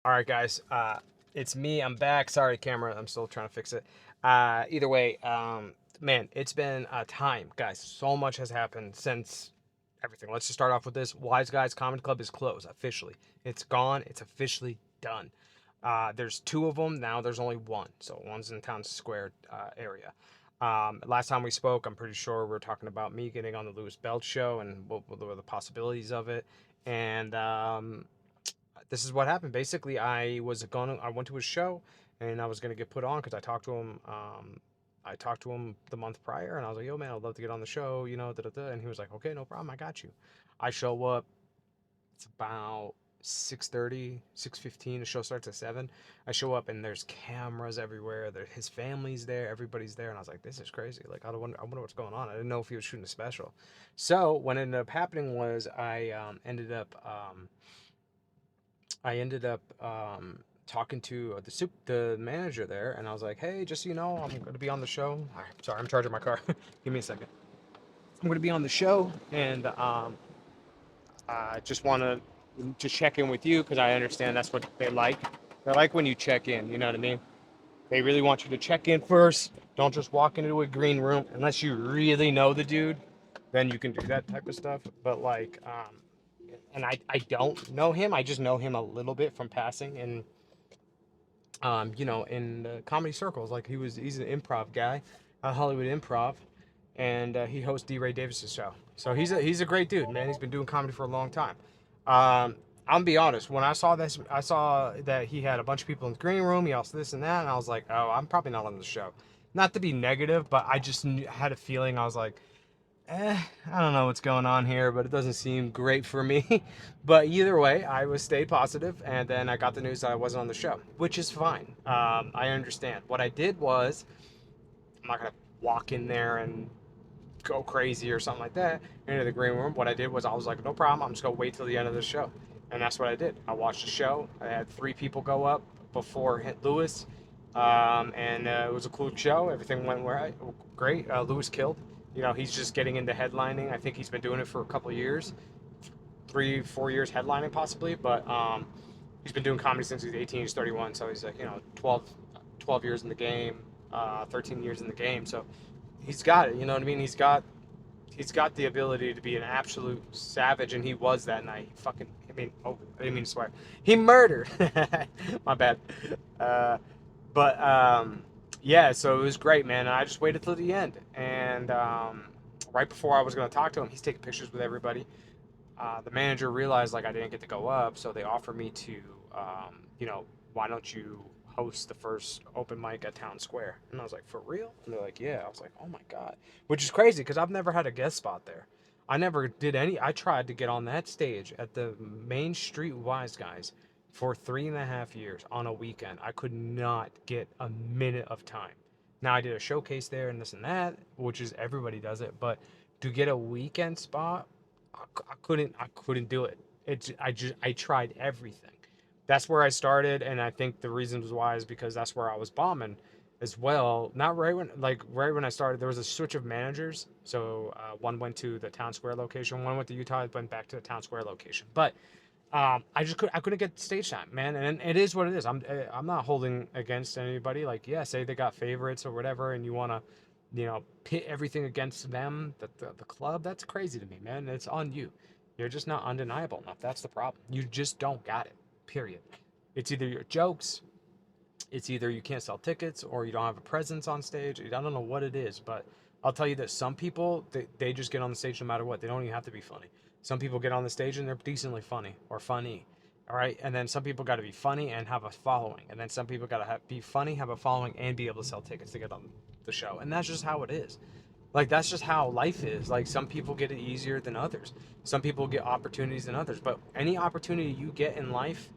All right, guys. It's me. I'm back. Sorry, camera. I'm still trying to fix it. Either way, man, it's been a time, guys. So much has happened since everything. Let's just start off with this. Wise Guys Comedy Club is closed officially. It's gone. It's officially done. There's two of them now. There's only one. So one's in Town Square area. Last time we spoke, I'm pretty sure we were talking about me getting on the Lewis Belt show and what were the possibilities of it. And this is what happened. Basically, I went to his show, and I was gonna get put on because I talked to him. I talked to him the month prior, and I was like, "Yo, man, I'd love to get on the show," da da da. And he was like, "Okay, no problem, I got you." I show up. It's about 6:30, 6:15. The show starts at 7. I show up, and there's cameras everywhere. His family's there, everybody's there, and I was like, "This is crazy." Like, I wonder what's going on. I didn't know if he was shooting a special. So what ended up happening was I ended up talking to the manager there, and I was like, "Hey, just so you know, I'm going to be on the show." Sorry, I'm charging my car. Give me a second. I'm going to be on the show, and I just want to check in with you because I understand that's what they like. They like when you check in. You know what I mean? They really want you to check in first. Don't just walk into a green room unless you really know the dude. Then you can do that type of stuff. But like, and I don't know him. I just know him a little bit from passing and in the comedy circles. Like he's an improv guy, Hollywood Improv, and he hosts D. Ray Davis's show. So he's a great dude, man. He's been doing comedy for a long time. I'm gonna be honest. When I saw this, I saw that he had a bunch of people in the green room. He also this and that, and I was like, oh, I'm probably not on the show. Not to be negative, but I just had a feeling. I was like, I don't know what's going on here, but it doesn't seem great for me. But either way, I was stayed positive, and then I got the news that I wasn't on the show, which is fine. I understand. What I did was, I'm not gonna walk in there and go crazy or something like that into the green room. What I did was I was like, no problem. I'm just gonna wait till the end of the show, and that's what I did. I watched the show. I had 3 people go up before Lewis, and it was a cool show. Everything went right, great. Lewis killed. He's just getting into headlining. I think he's been doing it for a couple of years, 3, 4 years headlining possibly, but he's been doing comedy since he's 18. He's 31, so he's like 12 years in the game, 13 years in the game. So he's got it. You know what I mean? He's got the ability to be an absolute savage, and he was that night. He fucking, I didn't mean to swear. He murdered. My bad. But yeah, so it was great, man. And I just waited till the end, and right before I was gonna talk to him, he's taking pictures with everybody. The manager realized like I didn't get to go up, so they offered me to, why don't you host the first open mic at Town Square? And I was like, for real? And they're like, yeah. I was like, oh my god, which is crazy because I've never had a guest spot there. I never did any. I tried to get on that stage at the Main Street Wise Guys for 3.5 years on a weekend. I could not get a minute of time. Now I did a showcase there and this and that, which is everybody does it, but to get a weekend spot, I couldn't do it. I tried everything. That's where I started, and I think the reasons why is because that's where I was bombing as well. Not right when I started, there was a switch of managers. So one went to the Town Square location, one went to Utah, went back to the Town Square location. But I couldn't get stage time, man, and it is what it is. I'm not holding against anybody. Like, yeah, say they got favorites or whatever, and you want to, pit everything against them, the club. That's crazy to me, man. It's on you. You're just not undeniable enough. That's the problem. You just don't got it. Period. It's either your jokes, it's either you can't sell tickets, or you don't have a presence on stage. I don't know what it is, but I'll tell you that some people they just get on the stage no matter what. They don't even have to be funny. Some people get on the stage and they're decently funny or funny. All right, and then some people got to be funny and have a following, and then some people got to be funny, have a following, and be able to sell tickets to get on the show. And that's just how it is. Like, that's just how life is. Like, some people get it easier than others. Some people get opportunities than others. But any opportunity you get in life,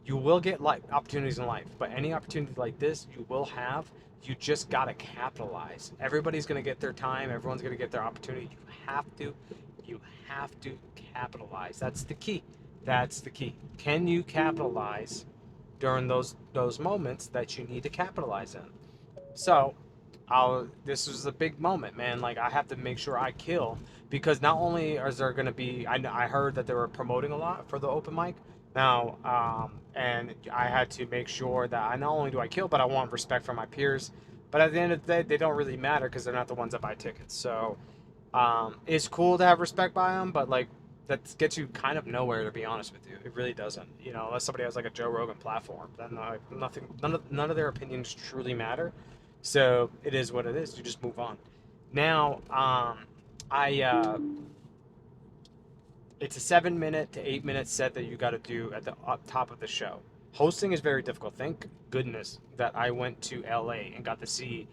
you will get like opportunities in life, but any opportunity like this you will have. You just gotta capitalize. Everybody's gonna get their time. Everyone's gonna get their opportunity. You have to capitalize. That's the key. That's the key. Can you capitalize during those moments that you need to capitalize in? So, this was a big moment, man. Like, I have to make sure I kill, because not only is there going to be, I heard that they were promoting a lot for the open mic. Now, and I had to make sure that I not only do I kill, but I want respect from my peers. But at the end of the day, they don't really matter because they're not the ones that buy tickets. So it's cool to have respect by them, but like that gets you kind of nowhere, to be honest with you. It really doesn't. You know, unless somebody has like a Joe Rogan platform, then none of their opinions truly matter. So it is what it is. You just move on. Now, I it's a 7 minute to 8 minute set that you got to do at the up top of the show. Hosting is very difficult. Thank goodness that I went to LA and got to see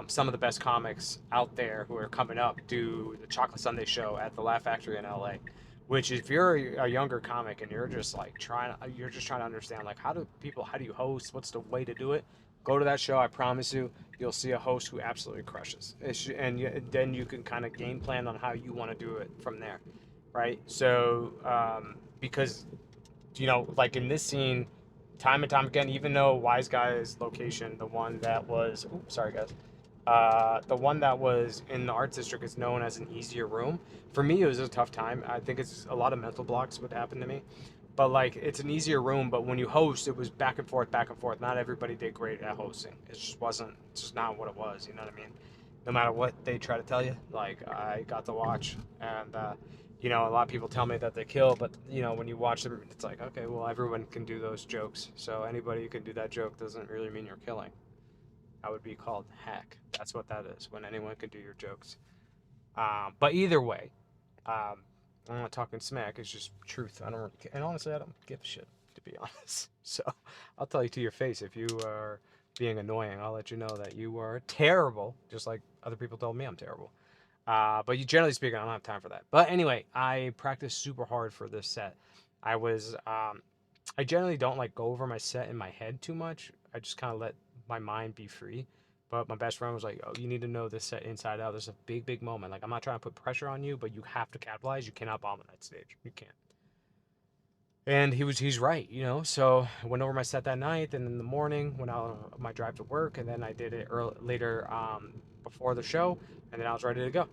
some of the best comics out there who are coming up do the Chocolate Sunday show at the Laugh Factory in LA. Which, if you're a younger comic and you're just like you're just trying to understand like how do you host? What's the way to do it? Go to that show. I promise you, you'll see a host who absolutely crushes. Then you can kind of game plan on how you want to do it from there, right? So, because like in this scene, time and time again, even though Wiseguys location, the one that was, oops, sorry guys, the one that was in the arts district is known as an easier room. For me, it was a tough time. I think it's a lot of mental blocks would happen to me. But like, it's an easier room. But when you host, it was back and forth, back and forth. Not everybody did great at hosting. It just wasn't. It's just not what it was. You know what I mean? No matter what they try to tell you, like I got to watch, and a lot of people tell me that they kill, but when you watch them, it's like, okay, well, everyone can do those jokes. So anybody who can do that joke doesn't really mean you're killing. That would be called hack. That's what that is, when anyone can do your jokes. But either way, I'm not talking smack. It's just truth. I don't really care. And honestly, I don't give a shit, to be honest. So I'll tell you to your face if you are being annoying. I'll let you know that you are terrible, just like other people told me I'm terrible. But you, generally speaking, I don't have time for that. But anyway, I practiced super hard for this set. I generally don't like go over my set in my head too much. I just kind of let my mind be free. But my best friend was like, "Oh, you need to know this set inside out. There's a big, big moment. Like, I'm not trying to put pressure on you, but you have to capitalize. You cannot bomb on that stage. You can't." And he's right, So I went over my set that night, and in the morning when I on my drive to work, and then I did it later before the show, and then I was ready to go.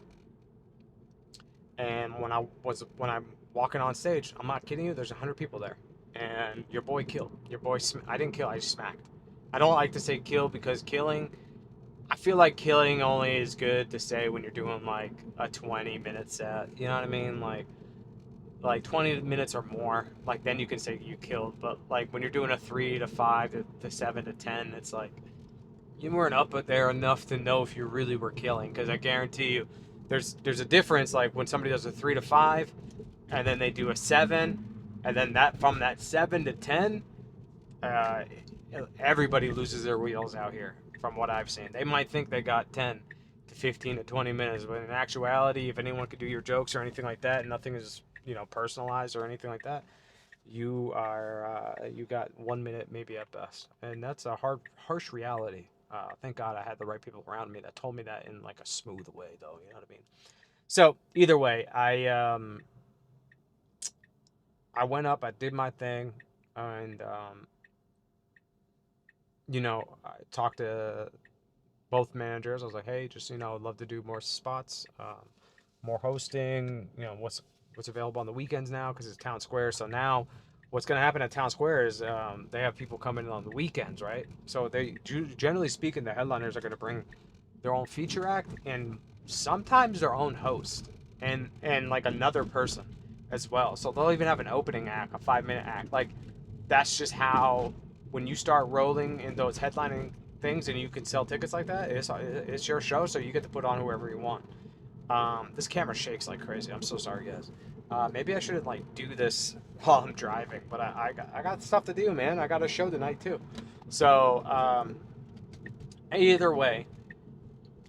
And when I'm walking on stage, I'm not kidding you. There's 100 people there, and your boy killed. I didn't kill. I just smacked. I don't like to say kill because killing. I feel like killing only is good to say when you're doing like a 20-minute set. You know what I mean? Like 20 minutes or more. Like then you can say you killed. But like when you're doing a 3 to 5 to 7 to 10, it's like you weren't up there enough to know if you really were killing. Because I guarantee you, there's a difference. Like when somebody does a 3 to 5, and then they do a 7, and then that from that 7 to 10, uh, everybody loses their wheels out here. From what I've seen, they might think they got 10 to 15 to 20 minutes, but in actuality, if anyone could do your jokes or anything like that, nothing is personalized or anything like that. You got 1 minute maybe at best, and that's a harsh reality. Thank God I had the right people around me that told me that in like a smooth way, though. You know what I mean? So either way, I went up, I did my thing, and I talked to both managers. I was like, hey, just I'd love to do more spots, more hosting. What's available on the weekends now because it's Town Square. So now, what's going to happen at Town Square is they have people coming in on the weekends, right? So they generally speaking, the headliners are going to bring their own feature act and sometimes their own host and like another person as well. So they'll even have an opening act, a 5 minute act. Like that's just how when you start rolling in those headlining things and you can sell tickets like that, it's your show, so you get to put on whoever you want. This camera shakes like crazy. I'm so sorry, guys. Maybe I shouldn't like do this while I'm driving, but I got stuff to do, man. I got a show tonight too. So either way,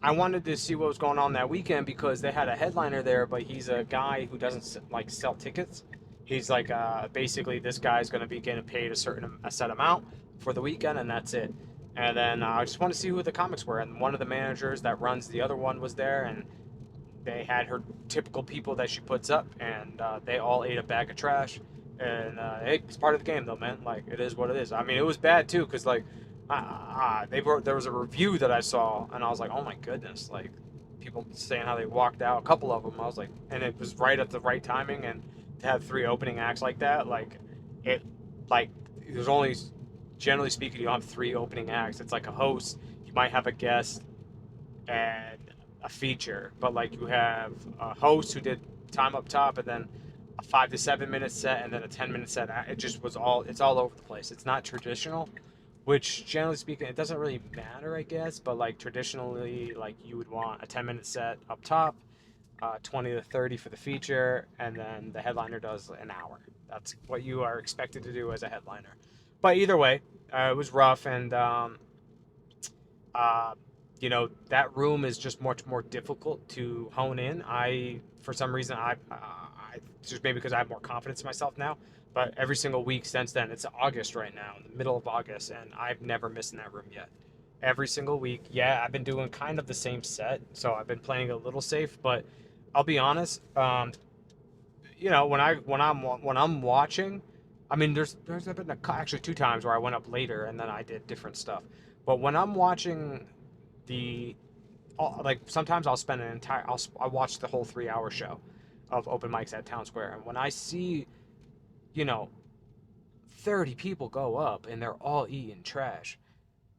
I wanted to see what was going on that weekend because they had a headliner there, but he's a guy who doesn't like sell tickets. He's like basically this guy's going to be getting paid a set amount for the weekend, and that's it. And then I just wanted to see who the comics were, and one of the managers that runs the other one was there, and they had her typical people that she puts up, and they all ate a bag of trash. And hey, it's part of the game, though, man. Like it is what it is. I mean, it was bad too, cause like there was a review that I saw, and I was like, oh my goodness, like people saying how they walked out. A couple of them, I was like, and it was right at the right timing, and to have 3 opening acts like that, like like there's only, generally speaking, you have three opening acts. It's like a host, you might have a guest, and a feature. But like you have a host who did time up top, and then a 5 to 7 minute set, and then a 10 minute set. It just was all, it's all over the place. It's not traditional, which generally speaking, it doesn't really matter, I guess. But like traditionally, like you would want a 10 minute set up top, 20 to 30 for the feature, and then the headliner does an hour. That's what you are expected to do as a headliner. But either way, it was rough, and uh, that room is just much more difficult to hone in. For some reason, I just maybe because I have more confidence in myself now. But every single week since then, it's August right now, in the middle of August, and I've never missed in that room yet. Every single week, yeah, I've been doing kind of the same set, so I've been playing a little safe. But I'll be honest, when I'm watching, I mean, there's been actually two times where I went up later and then I did different stuff. But when I'm watching the like sometimes I'll spend I watch the whole 3 hour show of open mics at Town Square, and when I see you know 30 people go up and they're all eating trash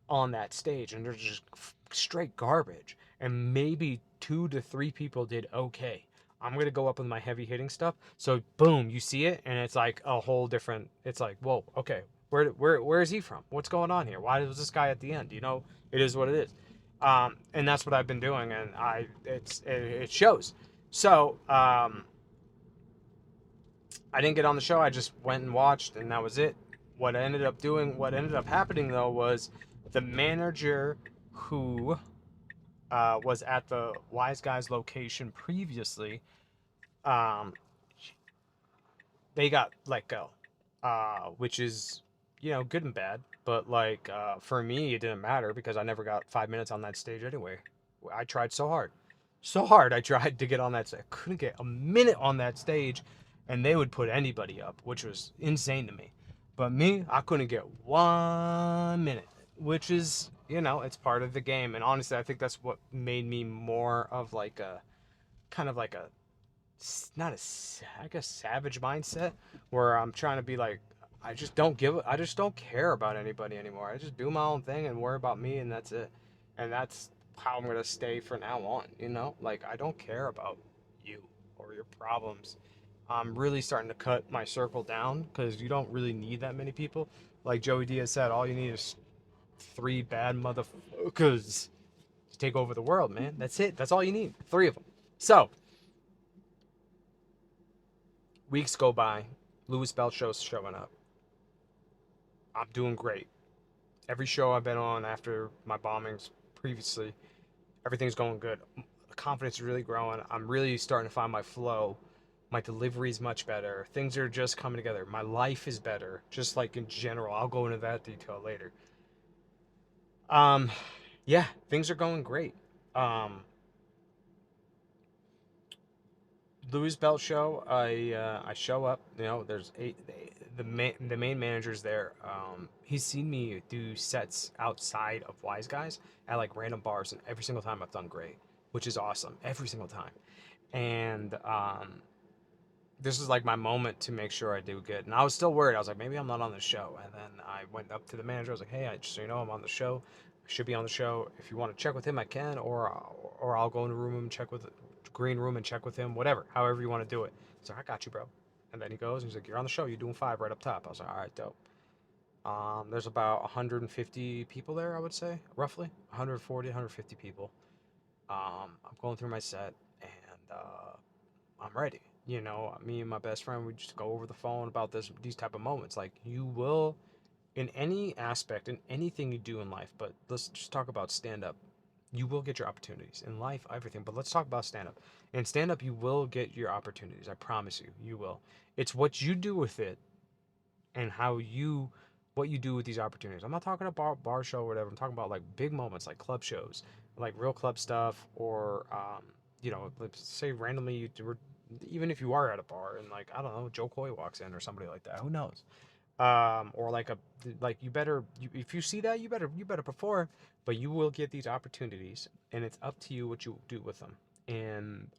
on that stage and they're just straight garbage, and maybe 2 to 3 people did okay. I'm gonna go up with my heavy hitting stuff. So boom, you see it, and it's like a whole different. It's like, whoa, okay, where is he from? What's going on here? Why was this guy at the end? It is what it is, and that's what I've been doing, and it shows. So I didn't get on the show. I just went and watched, and that was it. What ended up happening though was the manager who was at the Wiseguys location previously. Um, they got let go, which is good and bad. But like for me, it didn't matter because I never got 5 minutes on that stage anyway. I tried so hard. I tried to get on that stage. I couldn't get a minute on that stage, and they would put anybody up, which was insane to me. But me, I couldn't get 1 minute, which is it's part of the game. And honestly, I think that's what made me more of like a kind of like a not a I guess savage mindset where I'm trying to be like I just don't care about anybody anymore. I just do my own thing and worry about me, and that's it. And that's how I'm going to stay from now on, Like I don't care about you or your problems. I'm really starting to cut my circle down cuz you don't really need that many people. Like Joey Diaz said, all you need is three bad motherfuckers to take over the world, man. That's it. That's all you need. Three of them. So, weeks go by. Louis Belt show's showing up. I'm doing great. Every show I've been on after my bombings previously, everything's going good. The confidence is really growing. I'm really starting to find my flow. My delivery is much better. Things are just coming together. My life is better, just like in general. I'll go into that detail later. Um, yeah, things are going great. Um, Louis Belt show. I show up. There's eight. The main manager's there. He's seen me do sets outside of Wiseguys at like random bars, and every single time I've done great, which is awesome. Every single time. And this is like my moment to make sure I do good. And I was still worried. I was like, maybe I'm not on the show. And then I went up to the manager. I was like, hey, just so you know, I'm on the show. I should be on the show. If you want to check with him, I can, or I'll go in the room and check with the green room and check with him. Whatever, however you want to do it. So I got you, bro. And then he goes and he's like, you're on the show. You're doing 5 right up top. I was like, all right, dope. There's about 150 people there, I would say, roughly 140, 150 people. I'm going through my set, and I'm ready. Me and my best friend, we just go over the phone about these type of moments. Like you will, in any aspect, in anything you do in life, but let's just talk about stand up. You will get your opportunities in life, everything. But let's talk about stand up. In stand up, you will get your opportunities. I promise you, you will. It's what you do with it and what you do with these opportunities. I'm not talking about bar show or whatever. I'm talking about like big moments, like club shows, like real club stuff, or let's say randomly even if you are at a bar and like I don't know, Joe Coy walks in or somebody like that. Who knows? Or like if you see that you better perform, but you will get these opportunities, and it's up to you what you do with them. And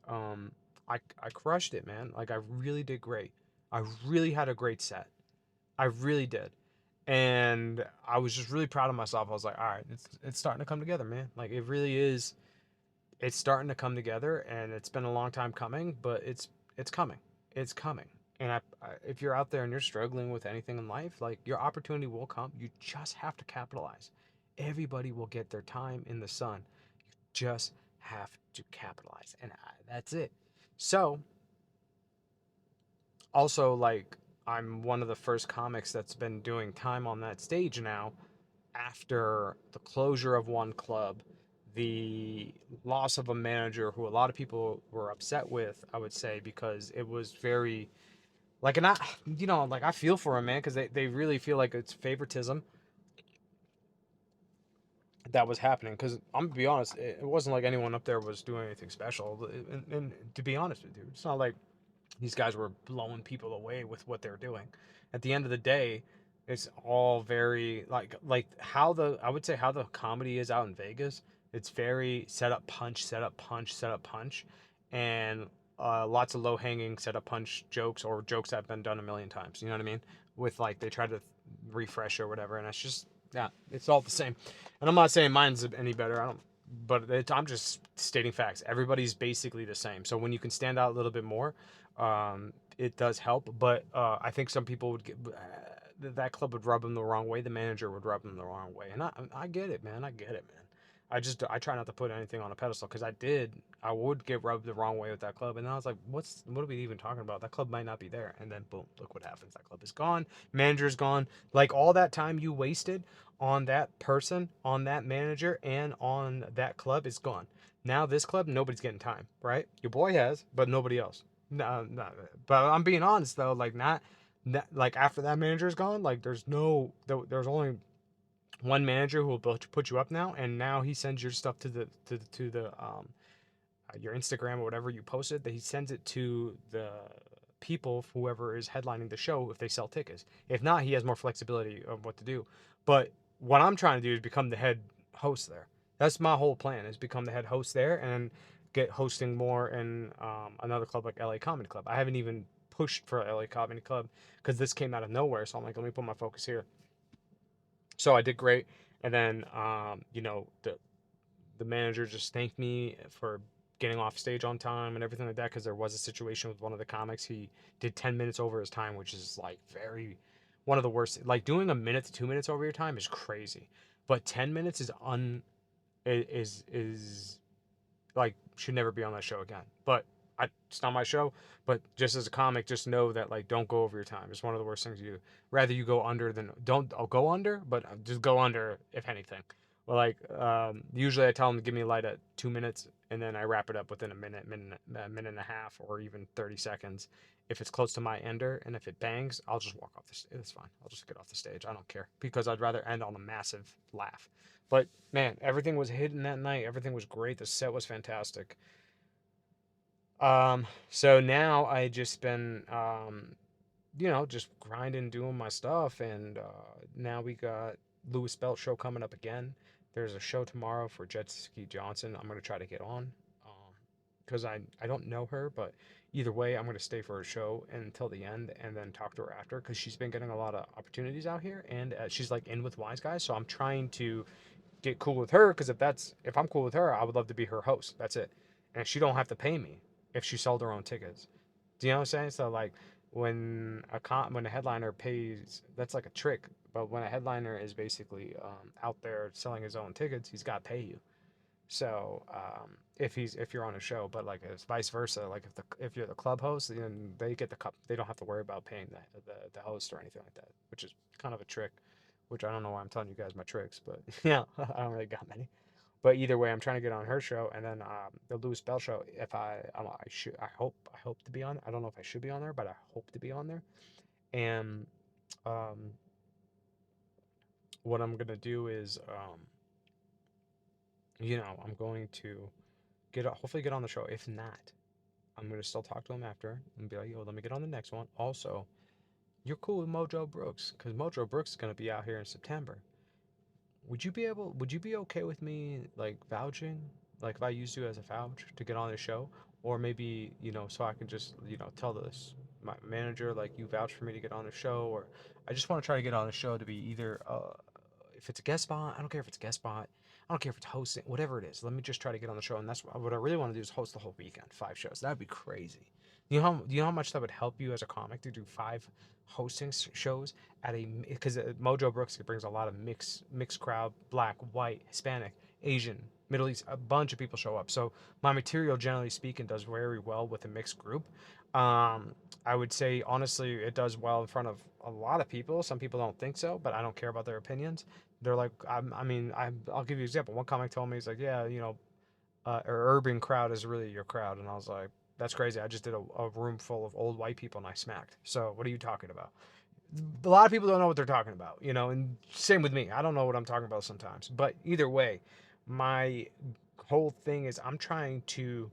I crushed it, man. Like I really did great. I really had a great set. I really did. And I was just really proud of myself. I was like, all right, it's starting to come together, man. Like it really is. It's starting to come together, and it's been a long time coming, but it's coming. It's coming. And if you're out there and you're struggling with anything in life, like your opportunity will come. You just have to capitalize. Everybody will get their time in the sun. You just have to capitalize, and that's it. So also, like, I'm one of the first comics that's been doing time on that stage now after the closure of one club, the loss of a manager who a lot of people were upset with, I would say, because it was very like, and I, like I feel for him, man, because they really feel like it's favoritism that was happening. Because I'm gonna be honest, it wasn't like anyone up there was doing anything special. And to be honest with you, it's not like these guys were blowing people away with what they're doing. At the end of the day, it's all very like how the I would say how the comedy is out in Vegas. It's very set up punch, set up punch, set up punch, and lots of low hanging set up punch jokes or jokes that have been done a million times. You know what I mean? With like they try to refresh or whatever, and it's just yeah, it's all the same. And I'm not saying mine's any better. I don't. But I'm just stating facts. Everybody's basically the same. So when you can stand out a little bit more, it does help. But I think some people would get that club would rub them the wrong way. The manager would rub them the wrong way, and I get it, man. I get it, man. I try not to put anything on a pedestal because I would get rubbed the wrong way with that club, and then I was like, what are we even talking about? That club might not be there, and then boom, look what happens. That club is gone. Manager's gone. Like all that time you wasted on that person, on that manager, and on that club is gone. Now this club, nobody's getting time, right? Your boy has, but nobody else. No, no. But I'm being honest though, like not like after that manager's gone, like there's only one manager who will put you up now, and now he sends your stuff to the your Instagram or whatever you posted. That he sends it to the people, whoever is headlining the show, if they sell tickets. If not, he has more flexibility of what to do. But what I'm trying to do is become the head host there. That's my whole plan, is become the head host there and get hosting more in another club like LA Comedy Club. I haven't even pushed for LA Comedy Club because this came out of nowhere. So I'm like, let me put my focus here. So I did great, and then the manager just thanked me for getting off stage on time and everything like that, because there was a situation with one of the comics. He did 10 minutes over his time, which is like very one of the worst. Like doing a minute to 2 minutes over your time is crazy, but 10 minutes is like should never be on that show again. But it's not my show. But just as a comic, just know that like don't go over your time. It's one of the worst things you do. Rather you go under than don't. I'll go under, but just go under if anything. Well, like usually I tell them to give me a light at 2 minutes, and then I wrap it up within a minute and a half, or even 30 seconds. If it's close to my ender, and if it bangs, I'll just walk off the stage. It's fine. I'll just get off the stage. I don't care, because I'd rather end on a massive laugh. But man, everything was hidden that night. Everything was great. The set was fantastic. So now I just been just grinding, doing my stuff, and now we got Lewis Belt show coming up again. There's a show tomorrow for Jet Ski Johnson. I'm gonna try to get on, because I don't know her, but either way, I'm gonna stay for her show until the end, and then talk to her after, because she's been getting a lot of opportunities out here, and she's like in with Wiseguys, so I'm trying to get cool with her, because if I'm cool with her, I would love to be her host. That's it, and she don't have to pay me if she sold her own tickets. Do you know what I'm saying? So like when a headliner pays, that's like a trick. But when a headliner is basically out there selling his own tickets, he's got to pay you. So if you're on a show, but like it's vice versa. Like if you're the club host, then they get the cup. They don't have to worry about paying the host or anything like that, which is kind of a trick. Which I don't know why I'm telling you guys my tricks, but yeah, I don't really got many. But either way, I'm trying to get on her show, and then the Louis Bell show. If I hope to be on. I don't know if I should be on there, but I hope to be on there. And um, what I'm gonna do is, I'm going to hopefully get on the show. If not, I'm gonna still talk to him after and be like, yo, let me get on the next one. Also, you're cool with Mojo Brooks, because Mojo Brooks is gonna be out here in September. Would you be okay with me like vouching, like if I used you as a vouch to get on the show, or maybe so I can just tell this my manager, like, you vouch for me to get on a show, or I just want to try to get on a show to be either if it's a guest spot, I don't care if it's a guest spot. I don't care if it's hosting, whatever it is. Let me just try to get on the show, and that's what I really want to do is host the whole weekend, 5 shows. That'd be crazy. Do you know how much that would help you as a comic to do 5 hosting shows at a because Mojo Brooks brings a lot of mixed crowd, black, white, Hispanic, Asian, Middle East. A bunch of people show up. So my material, generally speaking, does very well with a mixed group. Um, I would say honestly, it does well in front of a lot of people. Some people don't think so, but I don't care about their opinions. They're like, I'll give you an example. One comic told me, he's like, yeah, our urban crowd is really your crowd, and I was like, that's crazy. I just did a room full of old white people and I smacked. So what are you talking about? A lot of people don't know what they're talking about, and same with me. I don't know what I'm talking about sometimes. But either way, my whole thing is I'm trying to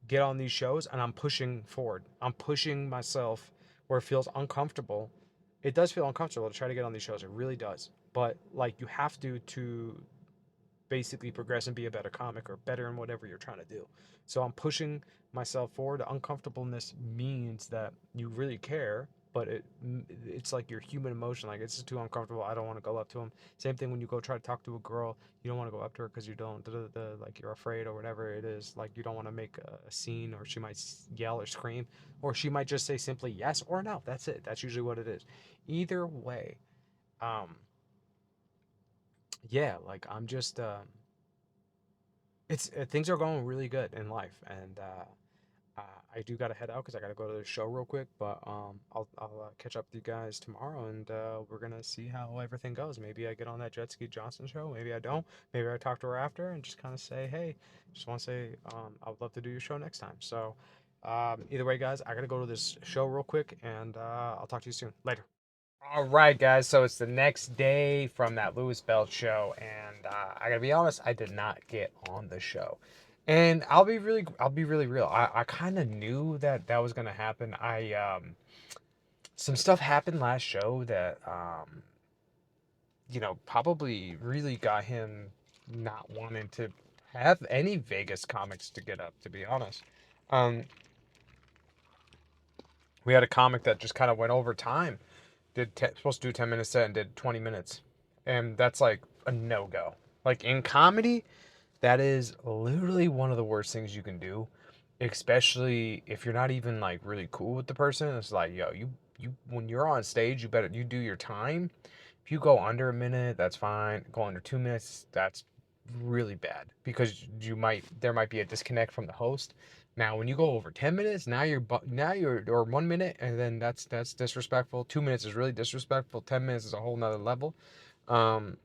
get on these shows and I'm pushing forward. I'm pushing myself where it feels uncomfortable. It does feel uncomfortable to try to get on these shows. It really does. But like you have to basically progress and be a better comic or better in whatever you're trying to do. So I'm pushing myself forward. Uncomfortableness means that you really care, but it's like your human emotion. Like, it's just too uncomfortable. I don't want to go up to him. Same thing when you go try to talk to a girl. You don't want to go up to her because you don't, like, you're afraid or whatever it is. Like, you don't want to make a scene, or she might yell or scream, or she might just say simply yes or no. That's it. That's usually what it is. Either way, um, yeah, like I'm just it's things are going really good in life, and I do gotta head out because I gotta go to the show real quick. But I'll catch up with you guys tomorrow, and we're gonna see how everything goes. Maybe I get on that Jet Ski Johnson show. Maybe I don't. Maybe I talk to her after and just kind of say, hey, just want to say I would love to do your show next time. So either way, guys, I gotta go to this show real quick, and I'll talk to you soon. Later. All right, guys. So it's the next day from that Lewis Bell show, and I gotta be honest, I did not get on the show. And I'll be really real. I kind of knew that that was gonna happen. Some stuff happened last show that probably really got him not wanting to have any Vegas comics to get up. To be honest, um, we had a comic that just kind of went over time. Supposed to do 10 minutes set and did 20 minutes, and that's like a no go. Like, in comedy, that is literally one of the worst things you can do, especially if you're not even like really cool with the person. It's like, yo, you when you're on stage, you do your time. If you go under a minute, that's fine. Go under 2 minutes, that's really bad, because there might be a disconnect from the host. Now, when you go over 10 minutes, now you're or 1 minute, and then that's disrespectful. 2 minutes is really disrespectful. 10 minutes is a whole nother level. Um,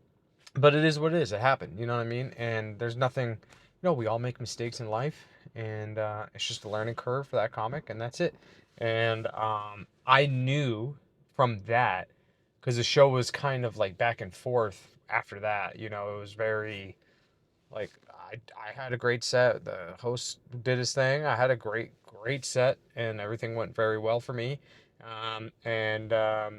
but it is what it is. It happened. You know what I mean? And there's nothing. We all make mistakes in life, and it's just a learning curve for that comic, and that's it. And I knew from that, because the show was kind of like back and forth after that. It was very like I had a great set. The host did his thing. I had a great set, and everything went very well for me. And I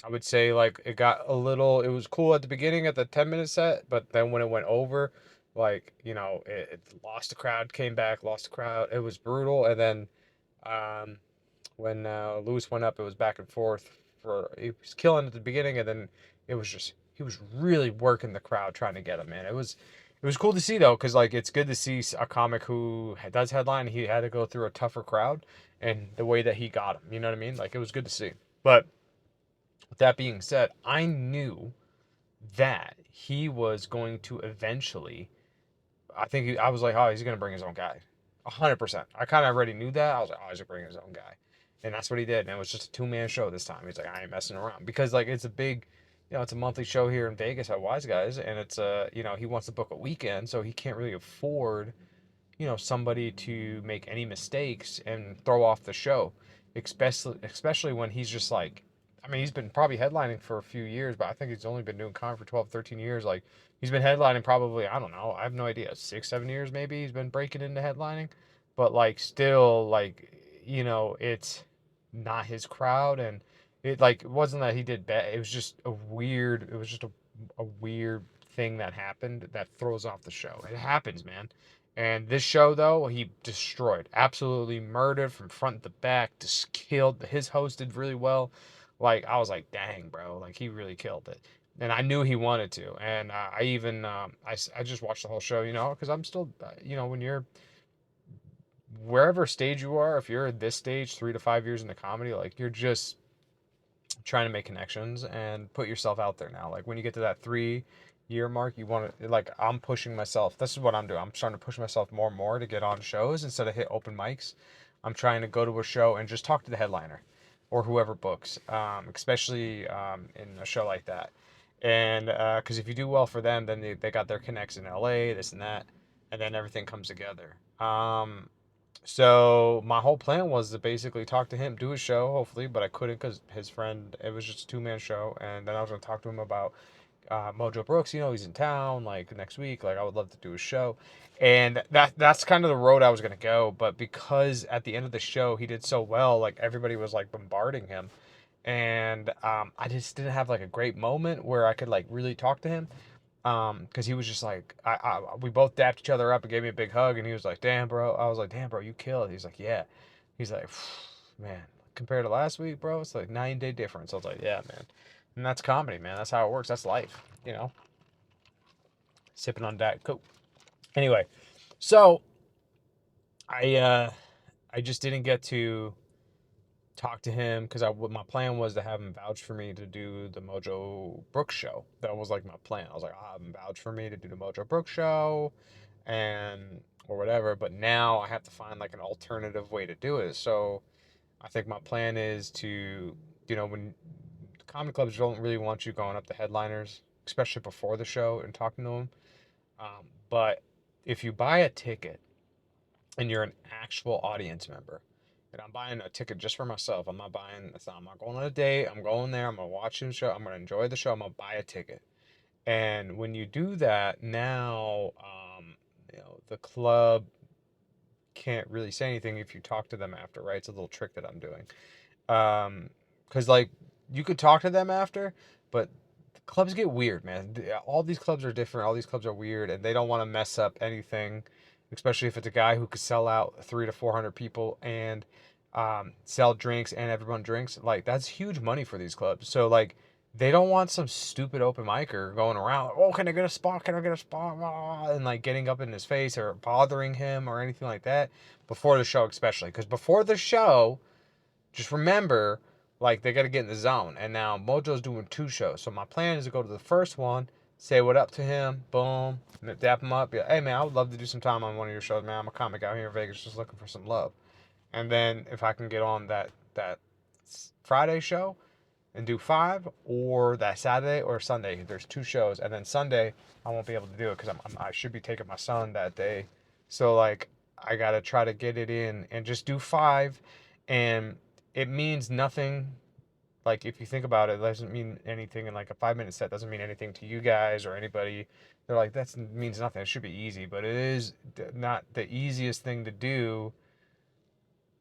would say, like, it got a little. It was cool at the beginning at the 10 minute set, but then when it went over, like, it lost the crowd, came back, lost the crowd. It was brutal, and then um, when Lewis went up, it was back and forth. He was killing at the beginning, and then it was just he was really working the crowd trying to get him, man. It was cool to see, though, because, like, it's good to see a comic who does headline. He had to go through a tougher crowd, and the way that he got him, you know what I mean? Like, it was good to see. But with that being said, I knew that he was going to eventually. I was like, oh, he's gonna bring his own guy, 100%. I kind of already knew that. I was like, oh, he's gonna bring his own guy, and that's what he did. And it was just a 2 man show this time. He's like, I ain't messing around, because, like, it's a big, it's a monthly show here in Vegas at Wiseguys, and it's he wants to book a weekend, so he can't really afford somebody to make any mistakes and throw off the show, especially when he's just like, I mean, he's been probably headlining for a few years, but I think he's only been doing comedy for 12, 13 years. Like, he's been headlining probably, I don't know, I have no idea, 6, 7 years maybe he's been breaking into headlining, but, like, still, like, it's not his crowd, and it wasn't that he did bad. It was just a weird thing that happened that throws off the show. It happens, man. And this show, though, he destroyed, absolutely murdered from front to back, just killed. His host did really well. Like, I was like, dang, bro, like he really killed it. And I knew he wanted to. And I even, I just watched the whole show, because I'm still, when you're wherever stage you are, if you're at this stage, 3 to 5 years into comedy, like you're just trying to make connections and put yourself out there now. Like when you get to that 3 year mark, you want to, like, I'm pushing myself. This is what I'm doing. I'm starting to push myself more and more to get on shows instead of hit open mics. I'm trying to go to a show and just talk to the headliner or whoever books, especially in a show like that. And because if you do well for them, then they got their connects in LA, this and that, and then everything comes together. So my whole plan was to basically talk to him, do a show, hopefully, but I couldn't because his friend. It was just a 2-man show, and then I was gonna talk to him about Mojo Brooks. He's in town like next week. Like I would love to do a show, and that's kind of the road I was gonna go. But because at the end of the show he did so well, like everybody was like bombarding him, and I just didn't have like a great moment where I could like really talk to him. Because he was just like, we both dapped each other up and gave me a big hug, and he was like, "Damn, bro." I was like, "Damn, bro, you killed." He's like, "Yeah." He's like, "Man, compared to last week, bro, it's like 9-day difference." I was like, "Yeah, man," and that's comedy, man. That's how it works. That's life. Sipping on Diet Coke. Anyway, so I uh, I just didn't get to talk to him because my plan was to have him vouch for me to do the Mojo Brooks show. That was like my plan. I was like, I'll have him vouch for me to do the Mojo Brooks show, and or whatever. But now I have to find like an alternative way to do it. So I think my plan is to, when comedy clubs don't really want you going up to headliners, especially before the show and talking to them. But if you buy a ticket and you're an actual audience member, and I'm buying a ticket just for myself. I'm not going on a date. I'm going there. I'm gonna watch the show. I'm gonna enjoy the show. I'm gonna buy a ticket. And when you do that, now, the club can't really say anything if you talk to them after, right? It's a little trick that I'm doing. Because like you could talk to them after, but clubs get weird, man. All these clubs are different. All these clubs are weird, and they don't want to mess up anything, especially if it's a guy who could sell out 300 to 400 people and sell drinks and everyone drinks. Like that's huge money for these clubs. So like they don't want some stupid open micer going around. Oh, can I get a spot? Can I get a spot? And like getting up in his face or bothering him or anything like that before the show, especially because before the show, just remember, like, they got to get in the zone. And now Mojo's doing 2 shows. So my plan is to go to the first one, say what up to him, boom, dap him up. Yeah, hey, man, I would love to do some time on one of your shows, man. I'm a comic out here in Vegas just looking for some love. And then if I can get on that Friday show and do 5, or that Saturday or Sunday, there's 2 shows. And then Sunday, I won't be able to do it because I should be taking my son that day. So, like, I got to try to get it in and just do 5. And it means nothing. Like if you think about it, it doesn't mean anything. In like a 5-minute set doesn't mean anything to you guys or anybody. They're like, that means nothing. It should be easy, but it is not the easiest thing to do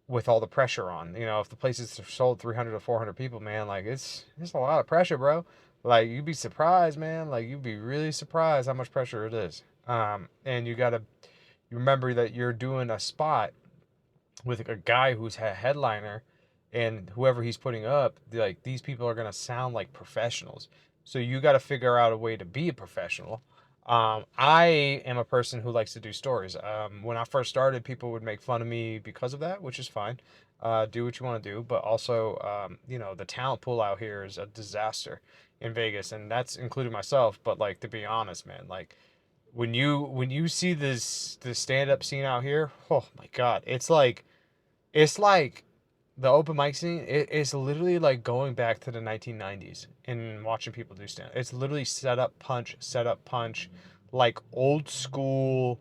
with all the pressure on. If the place is sold 300 to 400 people, man, like it's a lot of pressure, bro. Like you'd be surprised, man. Like you'd be really surprised how much pressure it is. And you remember that you're doing a spot with a guy who's a headliner, and whoever he's putting up, like these people are gonna sound like professionals. So you got to figure out a way to be a professional. I am a person who likes to do stories. When I first started, people would make fun of me because of that, which is fine. Do what you want to do, but also, the talent pool out here is a disaster in Vegas, and that's including myself. But like to be honest, man, like when you see this stand up scene out here, oh my god, it's like the open mic scene. It's literally like going back to the 1990s and watching people do stand. It's literally set up punch, like old school.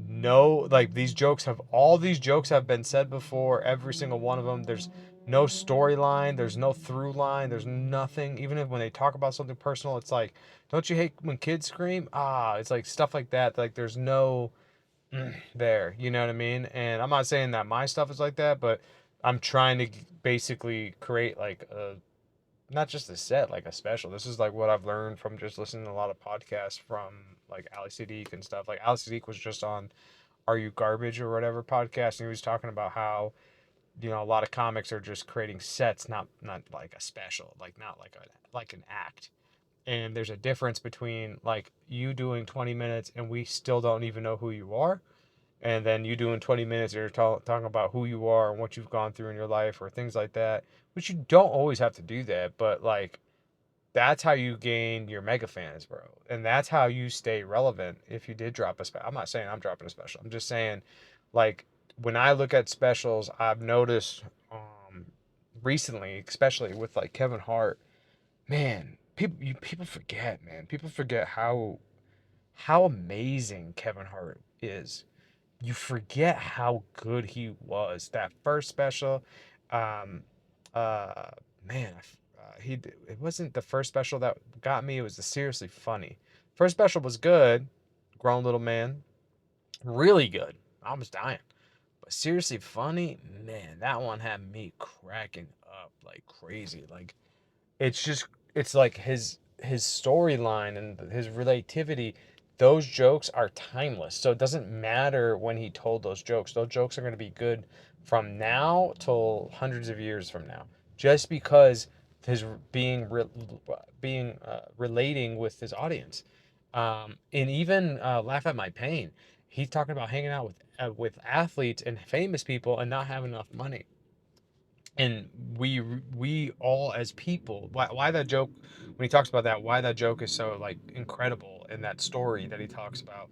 No, like all these jokes have been said before. Every single one of them. There's no storyline. There's no through line. There's nothing. Even if when they talk about something personal, it's like, don't you hate when kids scream? It's like stuff like that. Like there's no there. You know what I mean? And I'm not saying that my stuff is like that, but I'm trying to basically create like not just a set, like a special. This is like what I've learned from just listening to a lot of podcasts from like Ali Sadiq and stuff. Like Ali Sadiq was just on Are You Garbage or whatever podcast, and he was talking about how, a lot of comics are just creating sets, not like a special, like not like an act. And there's a difference between like you doing 20 minutes and we still don't even know who you are, and then you doing 20 minutes and you're talking about who you are and what you've gone through in your life or things like that, which you don't always have to do that, but like that's how you gain your mega fans, bro. And that's how you stay relevant if you did drop a special. I'm not saying I'm dropping a special. I'm just saying, like, when I look at specials, I've noticed recently, especially with like Kevin Hart, man, people forget, man. People forget how amazing Kevin Hart is. You forget how good he was. That first special, um, uh, man, it wasn't the first special that got me. It was the Seriously Funny. First special was good, Grown Little Man, really good. I was dying. But Seriously Funny, man, that one had me cracking up like crazy. Like it's like his storyline and his relativity, those jokes are timeless, so it doesn't matter when he told those jokes are going to be good from now till hundreds of years from now, just because his being relating with his audience, and even Laugh at My Pain, he's talking about hanging out with athletes and famous people and not having enough money. And we all as people, why that joke, when he talks about that, why that joke is so like incredible in that story that he talks about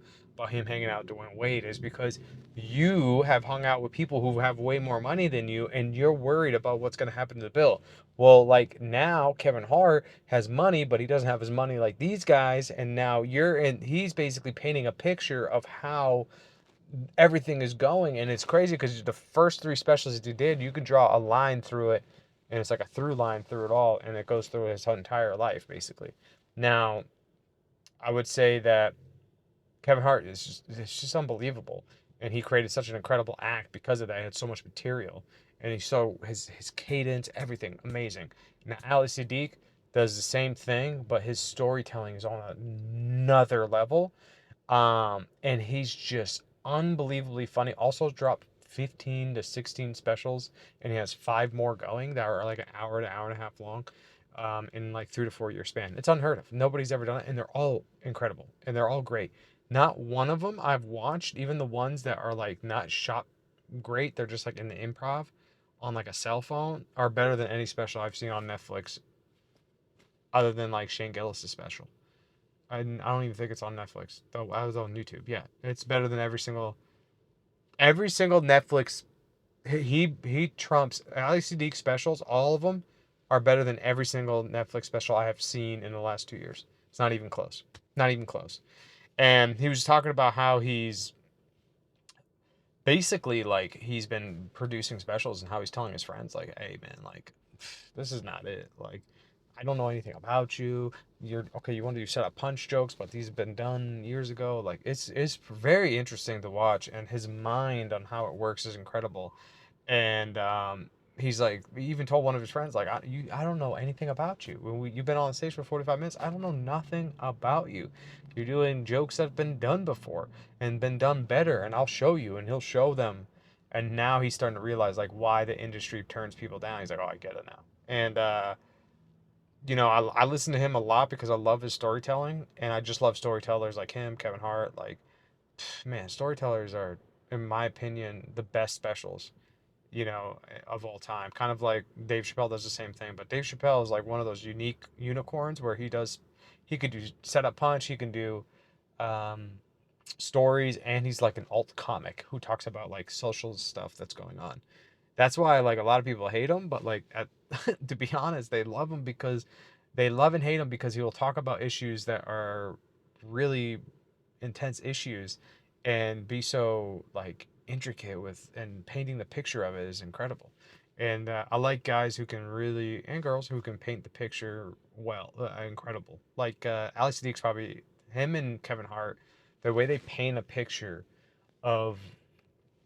him hanging out Dwayne Wade, is because you have hung out with people who have way more money than you and you're worried about what's going to happen to the bill. Well, like now Kevin Hart has money, but he doesn't have his money like these guys, and now he's basically painting a picture of how everything is going, and it's crazy because the first three specials that he did, you can draw a line through it, and it's like a through line through it all, and it goes through his entire life basically. Now, I would say that Kevin Hart is it's just unbelievable, and he created such an incredible act because of that. He had so much material, and he saw his cadence, everything amazing. Now, Ali Sadiq does the same thing, but his storytelling is on another level, and he's just unbelievably funny. Also dropped 15 to 16 specials, and he has five more going that are like an hour to hour and a half long, in like 3 to 4 year span. It's unheard of. Nobody's ever done it, and they're all incredible and they're all great. Not one of them I've watched, even the ones that are like not shot great, they're just like in the improv on like a cell phone, are better than any special I've seen on Netflix other than like Shane Gillis' special. I don't even think it's on Netflix. Though I was on YouTube. Yeah, it's better than every single Netflix. He trumps Ali Sadiq specials. All of them are better than every single Netflix special I have seen in the last 2 years. It's not even close. Not even close. And he was talking about how he's basically like he's been producing specials and how he's telling his friends like, hey man, like this is not it. Like I don't know anything about you. You're okay, you want to do set up punch jokes, but these have been done years ago. Like it's very interesting to watch, and his mind on how it works is incredible. And he's like, he even told one of his friends like, I don't know anything about you. You've been on stage for 45 minutes, I don't know nothing about you. You're doing jokes that have been done before and been done better, and I'll show you. And he'll show them. And now he's starting to realize like why the industry turns people down. He's like, oh, I get it now. And I listen to him a lot because I love his storytelling, and I just love storytellers like him, Kevin Hart. Like, man, storytellers are, in my opinion, the best specials, of all time. Kind of like Dave Chappelle does the same thing, but Dave Chappelle is like one of those unique unicorns where he could do setup punch, he can do um, stories, and he's like an alt comic who talks about like social stuff that's going on. That's why like a lot of people hate him, but like to be honest, they love him because they love and hate him because he will talk about issues that are really intense issues and be so like intricate with, and painting the picture of it is incredible. And I like guys who can really, and girls who can paint the picture well, incredible. Like Ali Sadiq's probably, him and Kevin Hart, the way they paint a picture of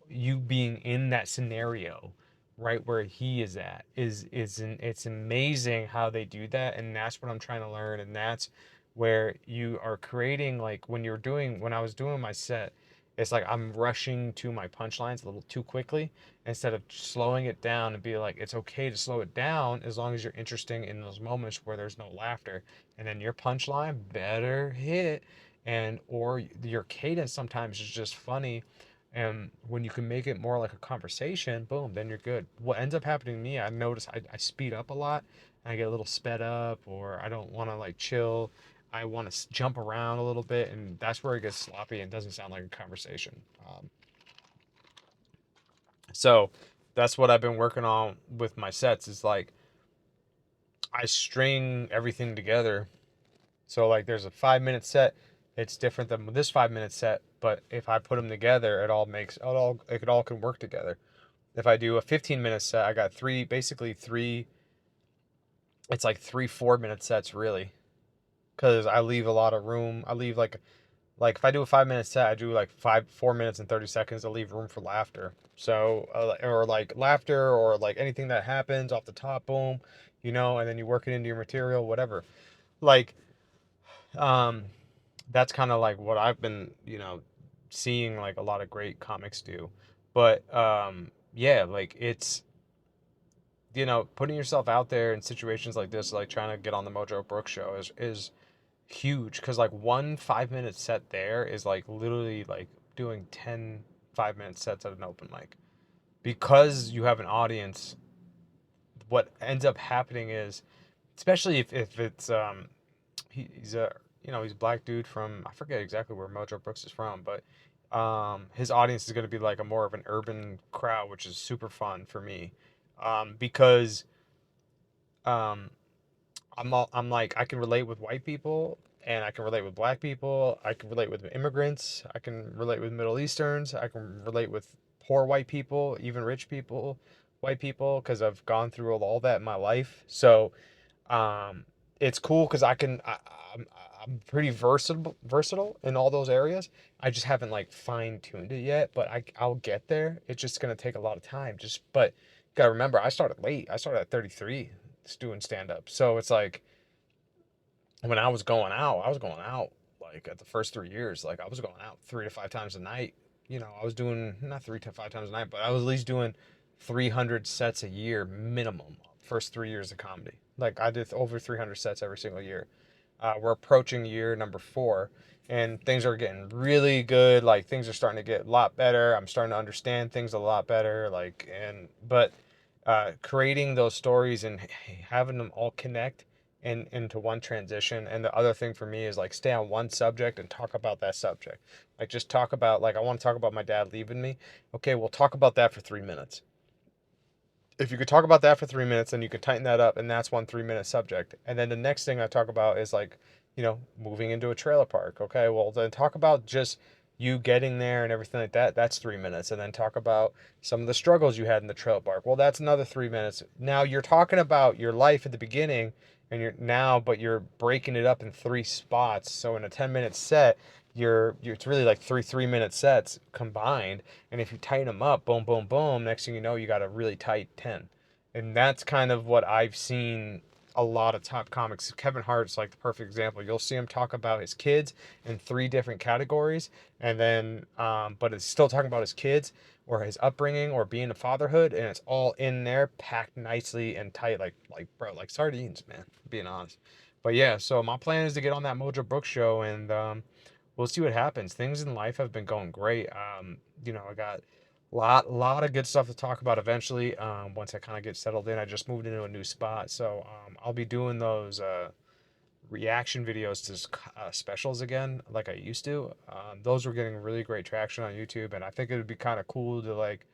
you being in that scenario right where he is at it's amazing how they do that. And that's what I'm trying to learn, and that's where you are creating, like when I was doing my set, it's like I'm rushing to my punchlines a little too quickly instead of slowing it down and be like, it's okay to slow it down as long as you're interesting in those moments where there's no laughter. And then your punchline better hit, and or your cadence sometimes is just funny. And when you can make it more like a conversation, boom, then you're good. What ends up happening to me, I notice I speed up a lot, and I get a little sped up, or I don't want to like chill. I want to jump around a little bit, and that's where it gets sloppy and doesn't sound like a conversation. So that's what I've been working on with my sets. Is like I string everything together. So like there's a 5 minute set. It's different than this 5 minute set, but if I put them together, it all can work together. If I do a 15 minute set, I got basically three. It's like 3 4 minute sets really, because I leave a lot of room. I leave like if I do a 5 minute set, I do like 4 minutes and 30 seconds to leave room for laughter. So or like laughter or like anything that happens off the top, boom, and then you work it into your material, whatever. Like um, that's kind of like what I've been seeing like a lot of great comics do. But yeah, like it's putting yourself out there in situations like this, like trying to get on the Mojo Brooks show is huge, because like one 5 minute set there is like literally like doing 10 5 minute sets at an open mic, because you have an audience. What ends up happening is, especially if it's he's a he's a black dude from, I forget exactly where Mojo Brooks is from, but his audience is going to be like a more of an urban crowd, which is super fun for me, because um I'm like, I can relate with white people, and I can relate with black people. I can relate with immigrants. I can relate with Middle Easterns. I can relate with poor white people, even rich people, white people, because I've gone through all that in my life. So um, it's cool because I'm I'm pretty versatile in all those areas. I just haven't like fine tuned it yet, but I'll get there. It's just gonna take a lot of time. But you gotta remember, I started late. I started at 33 doing stand up. So it's like when I was going out like at the first 3 years, like I was going out 3 to 5 times a night. I was doing not 3 to 5 times a night, but I was at least doing 300 sets a year minimum. First 3 years of comedy, like I did over 300 sets every single year. We're approaching year number 4, and things are getting really good. Like things are starting to get a lot better. I'm starting to understand things a lot better. But creating those stories and having them all connect into one transition. And the other thing for me is like stay on one subject and talk about that subject. Like just talk about, like, I want to talk about my dad leaving me. Okay, we'll talk about that for 3 minutes. If you could talk about that for 3 minutes, then you could tighten that up, and that's one 3 minute subject. And then the next thing I talk about is like, moving into a trailer park. Okay, well then talk about just you getting there and everything like that. That's 3 minutes. And then talk about some of the struggles you had in the trailer park. Well, that's another 3 minutes. Now you're talking about your life at the beginning, and but you're breaking it up in 3 spots. So in a 10 minute set, it's really like 3 3 minute sets combined. And if you tighten them up, boom, boom, boom, next thing you know, you got a really tight 10. And that's kind of what I've seen a lot of top comics. Kevin Hart's like the perfect example. You'll see him talk about his kids in 3 different categories, and then, but it's still talking about his kids or his upbringing or being a fatherhood, and it's all in there, packed nicely and tight, like bro, like sardines, man. Being honest. But yeah, so my plan is to get on that Mojo Brooks show, and we'll see what happens. Things in life have been going great. I got lot of good stuff to talk about eventually. Once I kind of get settled in, I just moved into a new spot, so I'll be doing those reaction videos to specials again, like I used to. Those were getting really great traction on YouTube, and I think it would be kind of cool to like,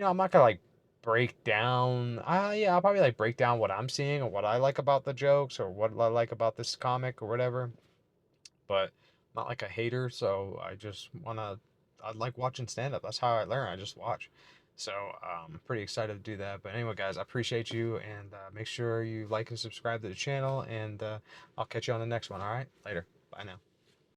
I'm not gonna like break down. Yeah, I'll probably like break down what I'm seeing or what I like about the jokes or what I like about this comic or whatever, but I'm not like a hater. So I like watching stand up. That's how I learn. I just watch. So I'm pretty excited to do that. But anyway, guys, I appreciate you, and make sure you like and subscribe to the channel, and I'll catch you on the next one. All right, later. Bye now.